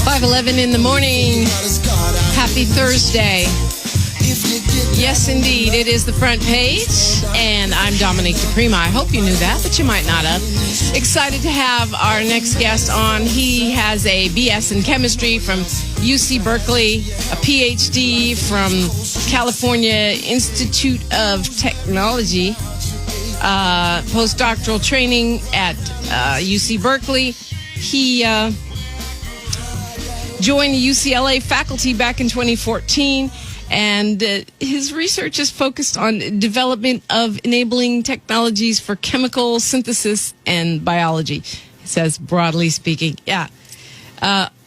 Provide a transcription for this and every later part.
5:11 in the morning. Happy Thursday. Yes, indeed. It is the front page, and I'm Dominique DiPrima. I hope you knew that, but you might not have. Excited to have our next guest on. He has a BS in chemistry from UC Berkeley, a PhD from California Institute of Technology, postdoctoral training at UC Berkeley. He joined the UCLA faculty back in 2014, and his research is focused on development of enabling technologies for chemical synthesis and biology. He says, broadly speaking, yeah.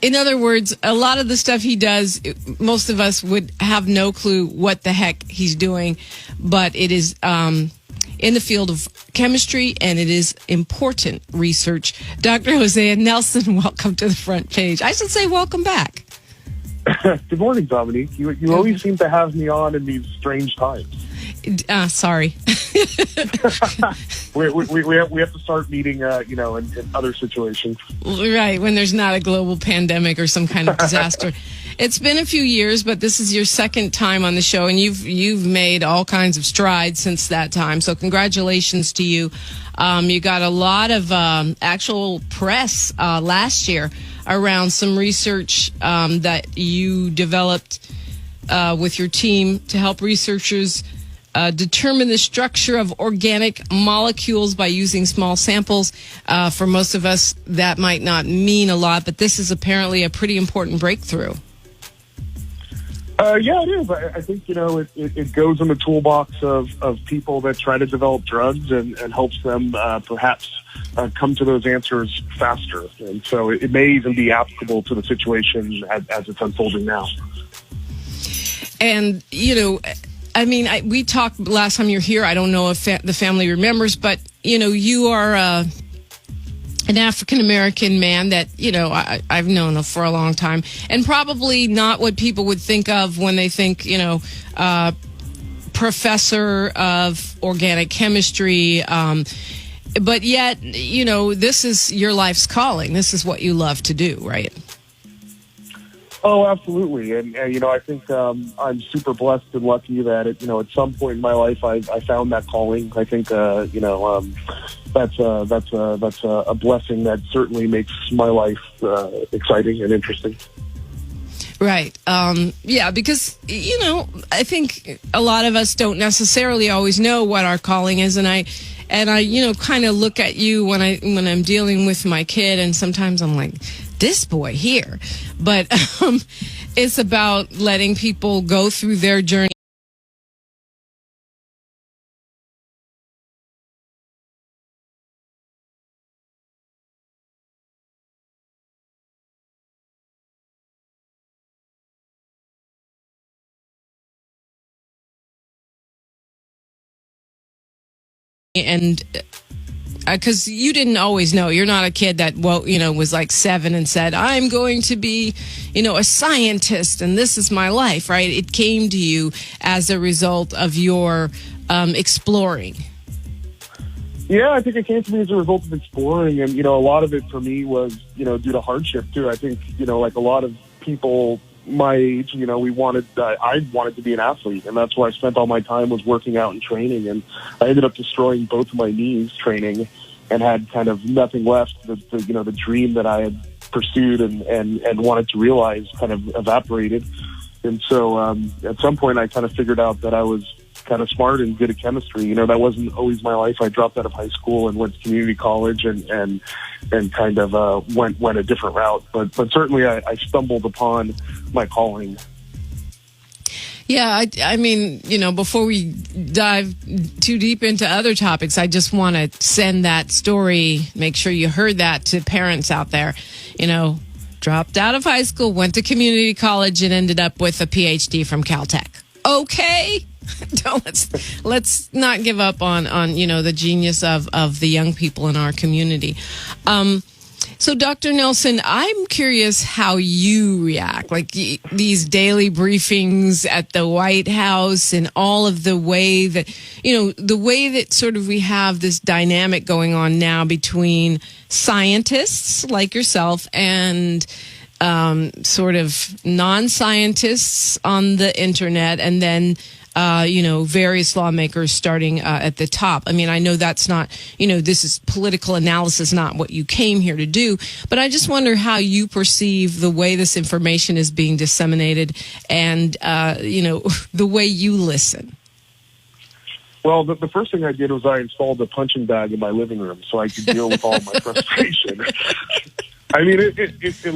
In other words, a lot of the stuff he does, most of us would have no clue what the heck he's doing, but it is in the field of chemistry, and it is important research. Dr. Hosea Nelson, welcome to the front page. I should say welcome back. Good morning, Dominique. You always seem to have me on in these strange times. Sorry. we have to start meeting, in other situations. Right, when there's not a global pandemic or some kind of disaster. It's been a few years, but this is your second time on the show, and you've made all kinds of strides since that time. So congratulations to you. You got a lot of actual press last year around some research that you developed with your team to help researchers determine the structure of organic molecules by using small samples. For most of us, that might not mean a lot, but this is apparently a pretty important breakthrough. Yeah, it is. I think, it goes in the toolbox of people that try to develop drugs and helps them perhaps come to those answers faster. And so it may even be applicable to the situation as it's unfolding now. And, we talked last time you were here. I don't know if the family remembers, but, you are an African-American man that, I've known for a long time, and probably not what people would think of when they think, professor of organic chemistry. But yet, this is your life's calling. This is what you love to do, right? Oh, absolutely. And I think I'm super blessed and lucky that, at some point in my life, I found that calling. I think, that's a blessing that certainly makes my life exciting and interesting. Right. Yeah, because, I think a lot of us don't necessarily always know what our calling is. And I kind of look at you when I'm dealing with my kid, and sometimes I'm like, this boy here. But it's about letting people go through their journey. And because you didn't always know, you're not a kid that was like 7 and said, I'm going to be a scientist and this is my life, right? It came to you as a result of your exploring. Yeah, I think it came to me as a result of exploring, and a lot of it for me was due to hardship too. I think like a lot of people my age, I wanted to be an athlete, and that's where I spent all my time, was working out and training. And I ended up destroying both of my knees training, and had kind of nothing left. The dream that I had pursued and wanted to realize kind of evaporated. And so at some point I kind of figured out that I was kind of smart and good at chemistry. That wasn't always my life. I dropped out of high school and went to community college and kind of went a different route. But certainly I stumbled upon my calling. Yeah, I mean, before we dive too deep into other topics, I just want to send that story, make sure you heard that, to parents out there. Dropped out of high school, went to community college, and ended up with a PhD from Caltech. Okay? Let's not give up on the genius of the young people in our community. So, Dr. Nelson, I'm curious how you react, like these daily briefings at the White House and all of the way that, the way that sort of we have this dynamic going on now between scientists like yourself and sort of non-scientists on the internet, and then various lawmakers starting at the top. I mean, I know that's not, this is political analysis, not what you came here to do. But I just wonder how you perceive the way this information is being disseminated and, the way you listen. Well, the first thing I did was I installed a punching bag in my living room so I could deal with all my frustration. I mean, it's a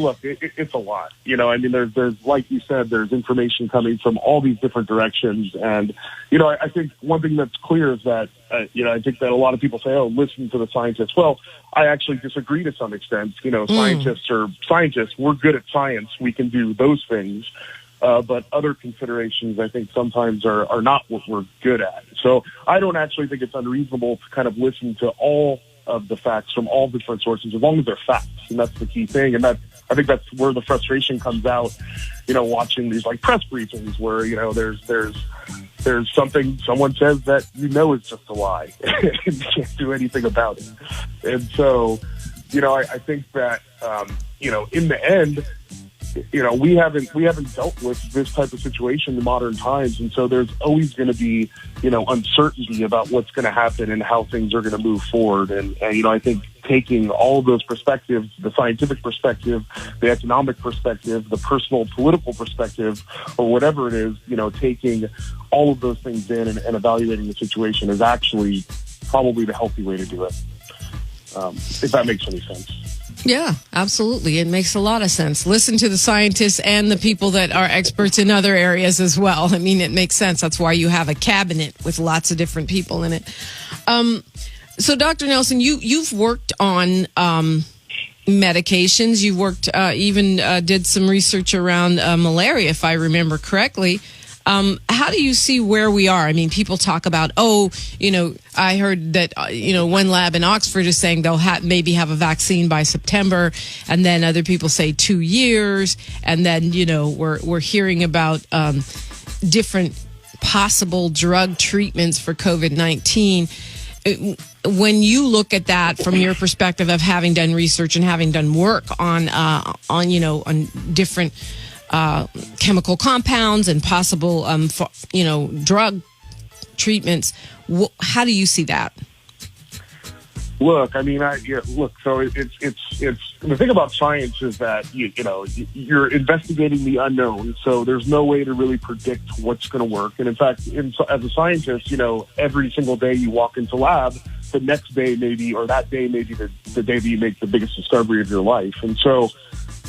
lot. I mean, there's like you said, there's information coming from all these different directions. And, I think one thing that's clear is that, I think that a lot of people say, oh, listen to the scientists. Well, I actually disagree to some extent. Scientists are scientists. We're good at science. We can do those things. But other considerations, I think, sometimes are not what we're good at. So I don't actually think it's unreasonable to kind of listen to all of the facts from all different sources, as long as they're facts. And that's the key thing. And I think that's where the frustration comes out, watching these like press briefings where, there's something someone says that is just a lie and you can't do anything about it. And so, I think that, in the end, we haven't dealt with this type of situation in modern times. And so there's always going to be, uncertainty about what's going to happen and how things are going to move forward. And I think taking all of those perspectives, the scientific perspective, the economic perspective, the personal political perspective, or whatever it is, taking all of those things in and evaluating the situation is actually probably the healthy way to do it. If that makes any sense. Yeah, absolutely. It makes a lot of sense. Listen to the scientists and the people that are experts in other areas as well. I mean, it makes sense. That's why you have a cabinet with lots of different people in it. So, Dr. Nelson, you've worked on medications. You've worked, did some research around malaria, if I remember correctly. How do you see where we are? I mean, people talk about, I heard that, one lab in Oxford is saying they'll maybe have a vaccine by September. And then other people say 2 years. And then, we're hearing about different possible drug treatments for COVID-19. When you look at that from your perspective of having done research and having done work on different chemical compounds and possible, drug treatments. How do you see that? Look, I mean, so it's the thing about science is that, you're investigating the unknown. So there's no way to really predict what's going to work. And in fact, as a scientist, every single day you walk into lab, the next day maybe, or that day maybe the day that you make the biggest discovery of your life. And so,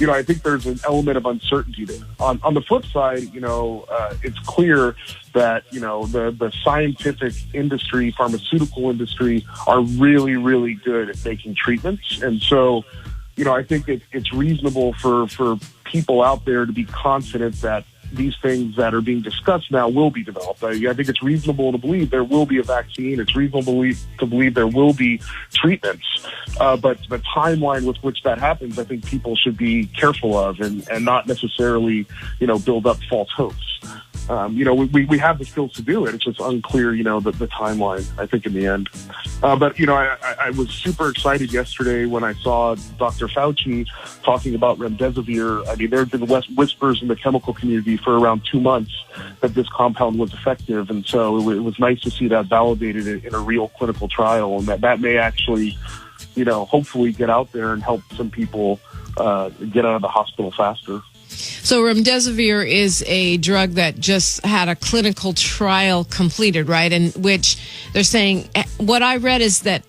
I think there's an element of uncertainty there. On the flip side, it's clear that, the scientific industry, pharmaceutical industry are really, really good at making treatments. And so, I think it's reasonable for people out there to be confident that these things that are being discussed now will be developed. I think it's reasonable to believe there will be a vaccine. It's reasonable to believe there will be treatments. But the timeline with which that happens, I think people should be careful of and not necessarily, build up false hopes. We have the skills to do it. It's just unclear, the timeline, I think, in the end. But I was super excited yesterday when I saw Dr. Fauci talking about remdesivir. I mean, there have been whispers in the chemical community for around 2 months that this compound was effective. And so it was nice to see that validated in a real clinical trial, and that may actually, hopefully get out there and help some people get out of the hospital faster. So remdesivir is a drug that just had a clinical trial completed, right? In which they're saying, what I read is that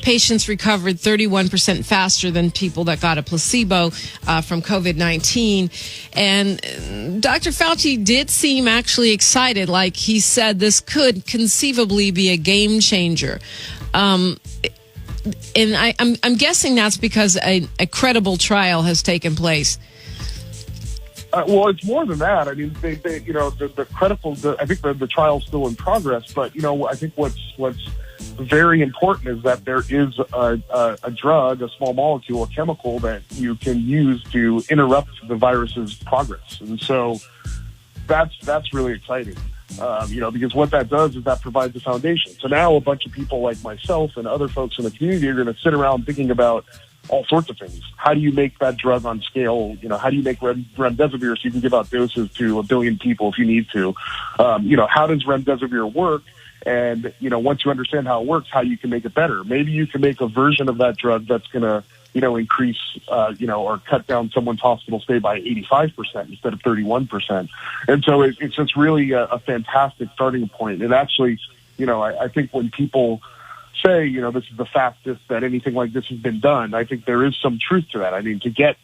patients recovered 31% faster than people that got a placebo from COVID-19. And Dr. Fauci did seem actually excited. Like he said, this could conceivably be a game changer. And I'm guessing that's because a credible trial has taken place. Well, it's more than that. I mean, the credible. I think the trial's still in progress, but I think what's very important is that there is a drug, a small molecule, a chemical that you can use to interrupt the virus's progress, and so that's really exciting. Because what that does is that provides a foundation. So now a bunch of people like myself and other folks in the community are going to sit around thinking about, all sorts of things. How do you make that drug on scale? How do you make remdesivir so you can give out doses to 1 billion people if you need to? How does remdesivir work? And, once you understand how it works, how you can make it better. Maybe you can make a version of that drug that's going to, increase, or cut down someone's hospital stay by 85% instead of 31%. And so it's just really a fantastic starting point. And actually, I think when people say, this is the fastest that anything like this has been done, I think there is some truth to that. I mean, to get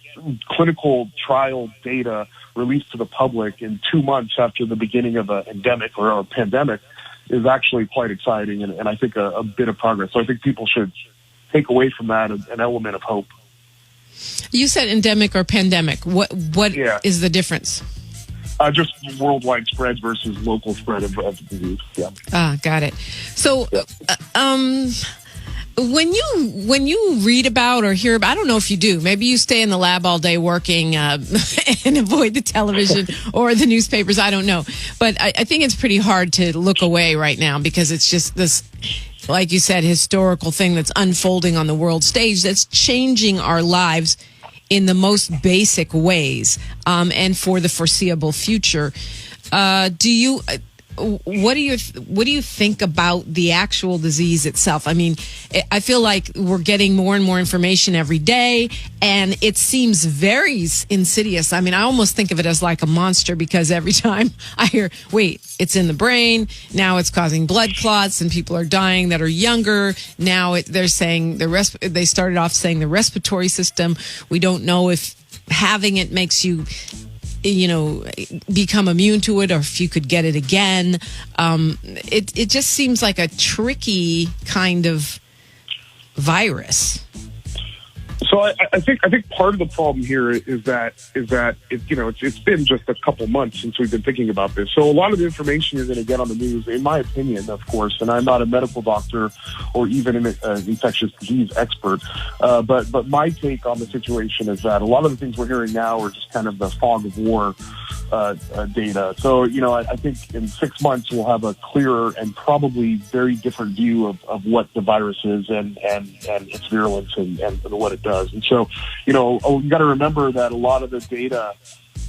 clinical trial data released to the public in 2 months after the beginning of an endemic or a pandemic is actually quite exciting and I think a bit of progress. So I think people should take away from that an element of hope. You said endemic or pandemic. What is the difference? Just worldwide spread versus local spread of the disease. Yeah. Got it. So, when you read about or hear about, I don't know if you do. Maybe you stay in the lab all day working and avoid the television or the newspapers. I don't know, but I think it's pretty hard to look away right now because it's just this, like you said, historical thing that's unfolding on the world stage that's changing our lives in the most basic ways, and for the foreseeable future. What do you think about the actual disease itself? I mean, I feel like we're getting more and more information every day, and it seems very insidious. I mean, I almost think of it as like a monster because every time I hear, wait, it's in the brain, now it's causing blood clots, and people are dying that are younger. Now they're saying they started off saying the respiratory system. We don't know if having it makes you become immune to it or if you could get it again. It just seems like a tricky kind of virus. So I think part of the problem here is that it's been just a couple months since we've been thinking about this. So a lot of the information you're going to get on the news, in my opinion, of course, and I'm not a medical doctor or even an infectious disease expert, but my take on the situation is that a lot of the things we're hearing now are just kind of the fog of war data. So I think in 6 months we'll have a clearer and probably very different view of what the virus is and its virulence and what it does. And so, you got to remember that a lot of the data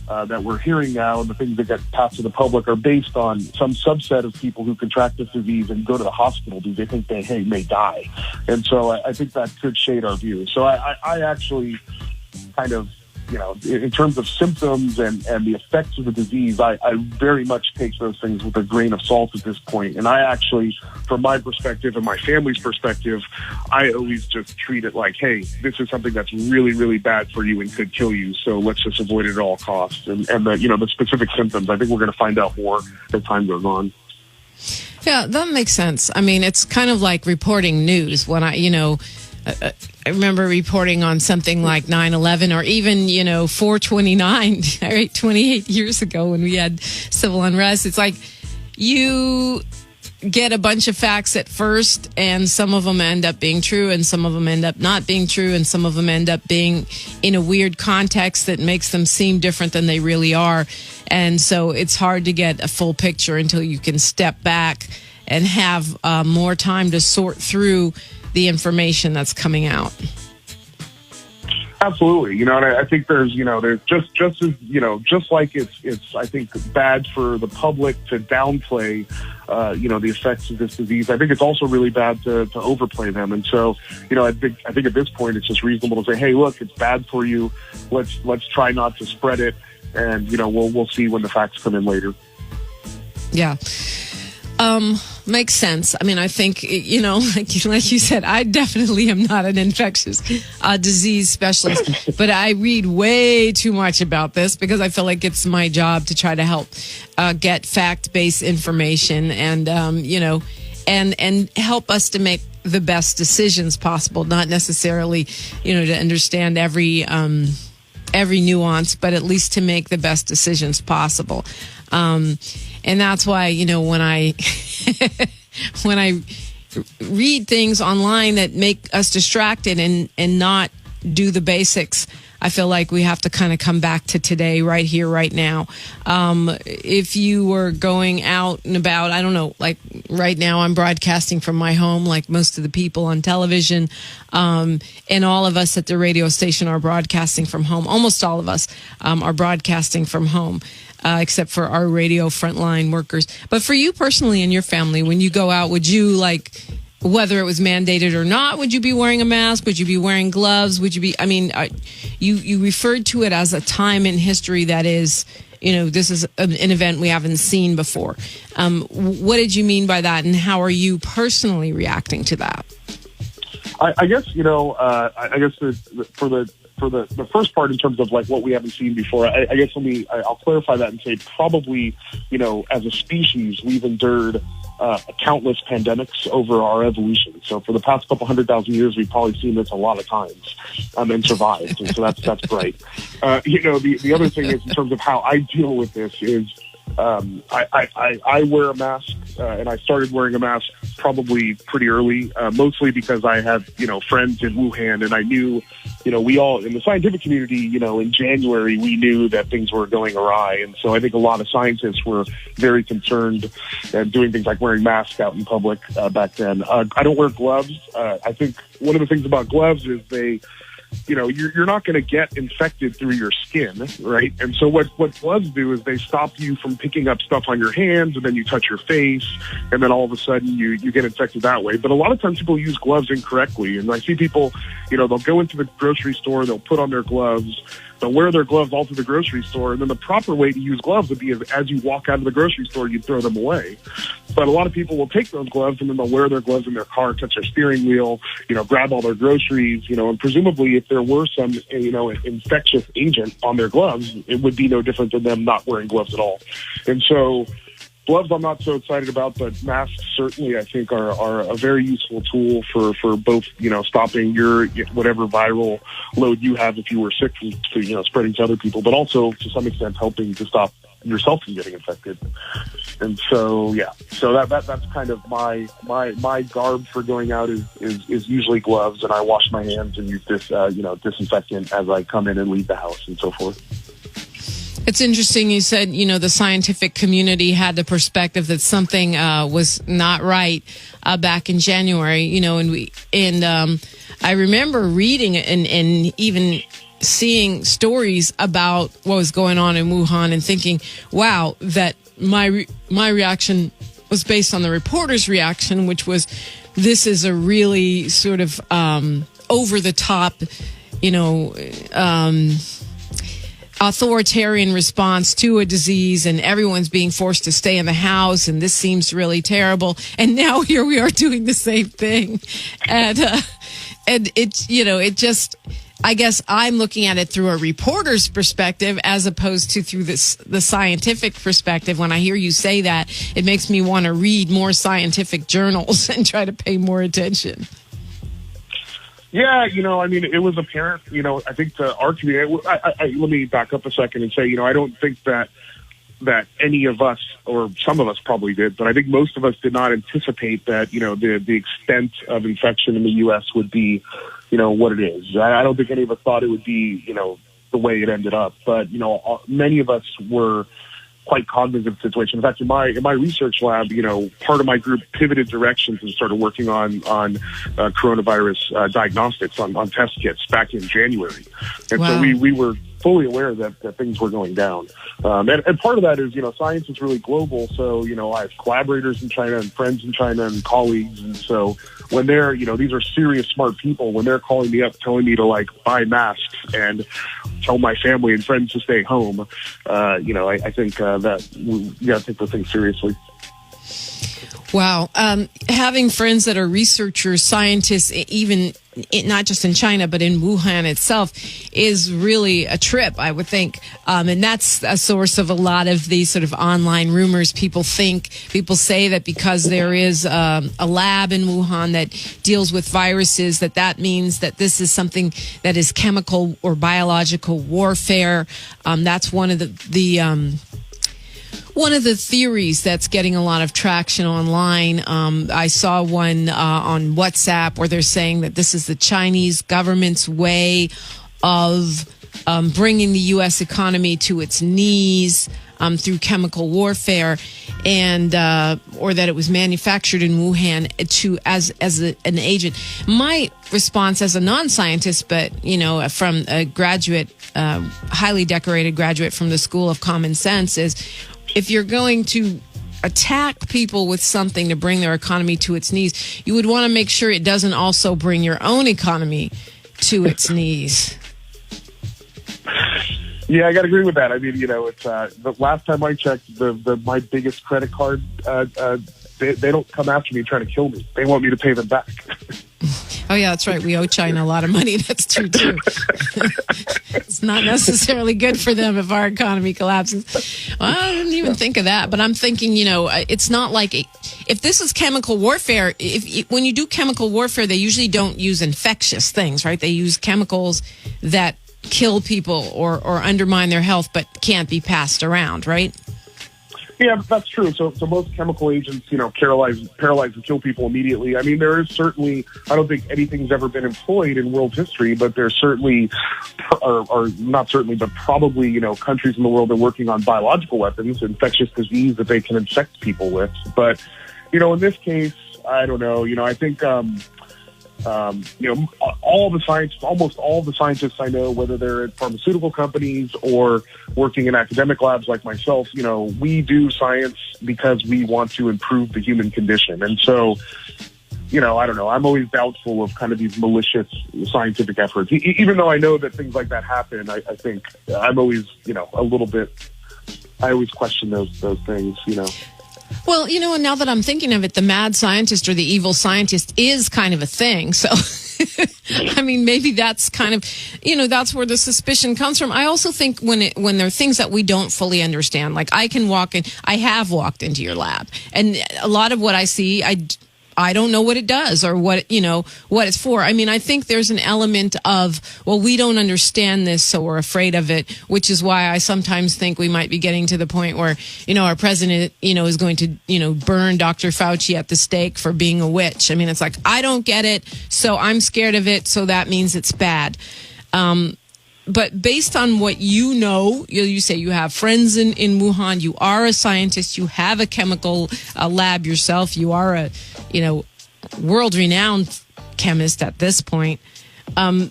that we're hearing now and the things that get passed to the public are based on some subset of people who contract this disease and go to the hospital because they think they may die. And so I think that could shade our view. So I actually kind of, in terms of symptoms and the effects of the disease, I very much take those things with a grain of salt at this point. And I actually, from my perspective and my family's perspective, I always just treat it like, hey, this is something that's really, really bad for you and could kill you. So let's just avoid it at all costs. And the specific symptoms, I think we're going to find out more as time goes on. Yeah, that makes sense. I mean, it's kind of like reporting news when I remember reporting on something like 9/11 or even, 4/29, right, 28 years ago when we had civil unrest. It's like you get a bunch of facts at first, and some of them end up being true, and some of them end up not being true, and some of them end up being in a weird context that makes them seem different than they really are. And so it's hard to get a full picture until you can step back and have more time to sort through the information that's coming out. Absolutely. And I think there's just like it's I think bad for the public to downplay, the effects of this disease. I think it's also really bad to overplay them. And so, I think at this point it's just reasonable to say, hey, look, it's bad for you. Let's try not to spread it. And, we'll see when the facts come in later. Yeah. Makes sense. I mean, I think, like you said, I definitely am not an infectious disease specialist, but I read way too much about this because I feel like it's my job to try to help get fact-based information and, and help us to make the best decisions possible, not necessarily, to understand every nuance, but at least to make the best decisions possible. And that's why, when I when I read things online that make us distracted and not do the basics, I feel like we have to kind of come back to today, right here, right now. If you were going out and about, I don't know, like right now I'm broadcasting from my home, like most of the people on television, and all of us at the radio station are broadcasting from home. Almost all of us are broadcasting from home. Except for our radio frontline workers. But for you personally and your family, when you go out, would you, like, whether it was mandated or not, would you be wearing a mask? Would you be wearing gloves? Would you be, I mean, you referred to it as a time in history that is, this is an event we haven't seen before. What did you mean by that, and how are you personally reacting to that? I guess, I guess for the first part in terms of like what we haven't seen before, I guess I'll clarify that and say probably, as a species, we've endured countless pandemics over our evolution. So for the past couple 100,000 years, we've probably seen this a lot of times and survived. And so that's great. The other thing is in terms of how I deal with this is I wear a mask, and I started wearing a mask probably pretty early, mostly because I have, friends in Wuhan, and I knew, we all, in the scientific community, in January, we knew that things were going awry. And so I think a lot of scientists were very concerned and doing things like wearing masks out in public back then. I don't wear gloves. I think one of the things about gloves is you're not going to get infected through your skin, right? And so what gloves do is they stop you from picking up stuff on your hands, and then you touch your face, and then all of a sudden you get infected that way. But a lot of times people use gloves incorrectly, and I see people, they'll go into the grocery store, they'll put on their gloves, they'll wear their gloves all to the grocery store, and then the proper way to use gloves would be as you walk out of the grocery store, you throw them away. But a lot of people will take those gloves, and then they'll wear their gloves in their car, touch their steering wheel, grab all their groceries, and presumably if there were some, infectious agent on their gloves, it would be no different than them not wearing gloves at all. And so gloves I'm not so excited about, but masks certainly I think are a very useful tool for both, stopping your whatever viral load you have if you were sick from spreading to other people, but also to some extent helping to stop yourself from getting infected. And so that's kind of my garb for going out is usually gloves, and I wash my hands and use this disinfectant as I come in and leave the house and so forth. It's interesting. You said, the scientific community had the perspective that something was not right back in January, and I remember reading and even seeing stories about what was going on in Wuhan and thinking, wow, that my reaction was based on the reporter's reaction, which was, this is a really sort of over the top, authoritarian response to a disease, and everyone's being forced to stay in the house, and this seems really terrible. And now here we are doing the same thing, and it's it just, I guess I'm looking at it through a reporter's perspective as opposed to through the scientific perspective. When I hear you say that, it makes me want to read more scientific journals and try to pay more attention. Yeah, it was apparent, I think our community, let me back up a second and say, I don't think that any of us, or some of us probably did, but I think most of us did not anticipate that, the extent of infection in the U.S. would be, what it is. I don't think any of us thought it would be, the way it ended up. But, many of us were quite cognizant of the situation. In fact, in my research lab, part of my group pivoted directions and started working on coronavirus diagnostics on test kits back in January. And wow. So we were fully aware that things were going down. And part of that is, science is really global. So, I have collaborators in China and friends in China and colleagues. And so when they're, these are serious, smart people, when they're calling me up, telling me to buy masks and tell my family and friends to stay home, I think that we got to take those things seriously. Wow. Having friends that are researchers, scientists, even not just in China, but in Wuhan itself, is really a trip, I would think. And that's a source of a lot of these sort of online rumors. People say that because there is a lab in Wuhan that deals with viruses, that means that this is something that is chemical or biological warfare. That's one of the theories that's getting a lot of traction online. I saw one on WhatsApp where they're saying that this is the Chinese government's way of bringing the U.S. economy to its knees through chemical warfare, and or that it was manufactured in Wuhan as an agent. My response as a non-scientist, but from a graduate, highly decorated graduate from the School of Common Sense, is if you're going to attack people with something to bring their economy to its knees, you would want to make sure it doesn't also bring your own economy to its knees. Yeah, I got to agree with that. I mean, it's the last time I checked, my biggest credit card, they don't come after me trying to kill me. They want me to pay them back. Oh, yeah, that's right. We owe China a lot of money. That's true, too. It's not necessarily good for them if our economy collapses. Well, I didn't even think of that. But I'm thinking, it's not like if this is chemical warfare, when you do chemical warfare, they usually don't use infectious things, right? They use chemicals that kill people or undermine their health but can't be passed around, right? Yeah, that's true. So most chemical agents, paralyze and kill people immediately. I mean, there is certainly, I don't think anything's ever been employed in world history, but there's certainly, or not certainly, but probably, countries in the world that are working on biological weapons, infectious disease that they can infect people with. But, in this case, I don't know. I think, almost all the scientists I know, whether they're at pharmaceutical companies or working in academic labs like myself, we do science because we want to improve the human condition. And so, I don't know, I'm always doubtful of kind of these malicious scientific efforts. Even though I know that things like that happen, I think I'm always, a little bit, I always question those things, Well, and now that I'm thinking of it, the mad scientist or the evil scientist is kind of a thing. So, I mean, maybe that's kind of, that's where the suspicion comes from. I also think when there are things that we don't fully understand, like I have walked into your lab, and a lot of what I see, I don't know what it does or what it's for. I mean, I think there's an element of, well, we don't understand this, so we're afraid of it, which is why I sometimes think we might be getting to the point where, our president, is going to, burn Dr. Fauci at the stake for being a witch. I mean, it's like, I don't get it, so I'm scared of it, so that means it's bad. But based on what you say you have friends in Wuhan, you are a scientist, you have a chemical lab yourself, you are a, world-renowned chemist at this point. Do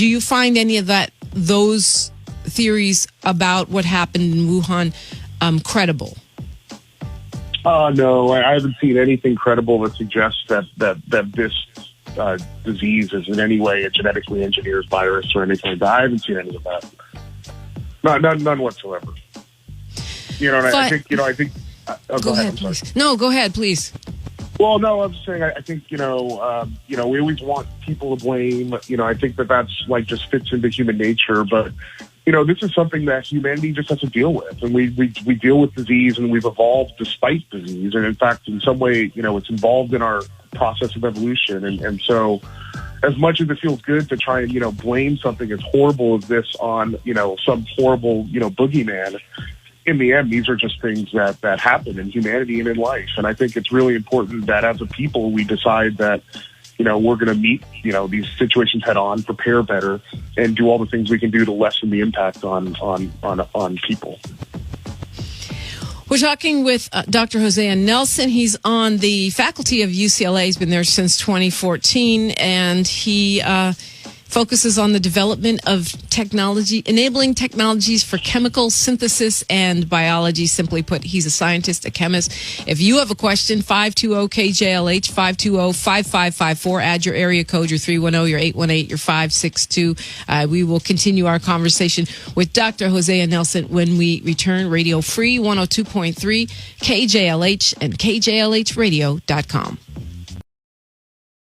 you find any of those theories about what happened in Wuhan credible? No, I haven't seen anything credible that suggests that this disease is in any way a genetically engineered virus or anything like that. I haven't seen any of that. None whatsoever. I think. Go ahead, please. No, go ahead, please. Well, no, I'm just saying. I think we always want people to blame. I think that's like just fits into human nature, but. This is something that humanity just has to deal with. And we deal with disease, and we've evolved despite disease. And in fact, in some way, it's involved in our process of evolution. And so as much as it feels good to try and, blame something as horrible as this on, some horrible, boogeyman, in the end, these are just things that happen in humanity and in life. And I think it's really important that as a people, we decide that, we're going to meet, these situations head on, prepare better, and do all the things we can do to lessen the impact on people. We're talking with Dr. Hosea Nelson. He's on the faculty of UCLA. He's been there since 2014, and he focuses on the development of technology, enabling technologies for chemical synthesis and biology. Simply put, he's a scientist, a chemist. If you have a question, 520-KJLH, 520-5554. Add your area code, your 310, your 818, your 562. We will continue our conversation with Dr. Hosea Nelson when we return. Radio Free 102.3, KJLH, and KJLHradio.com.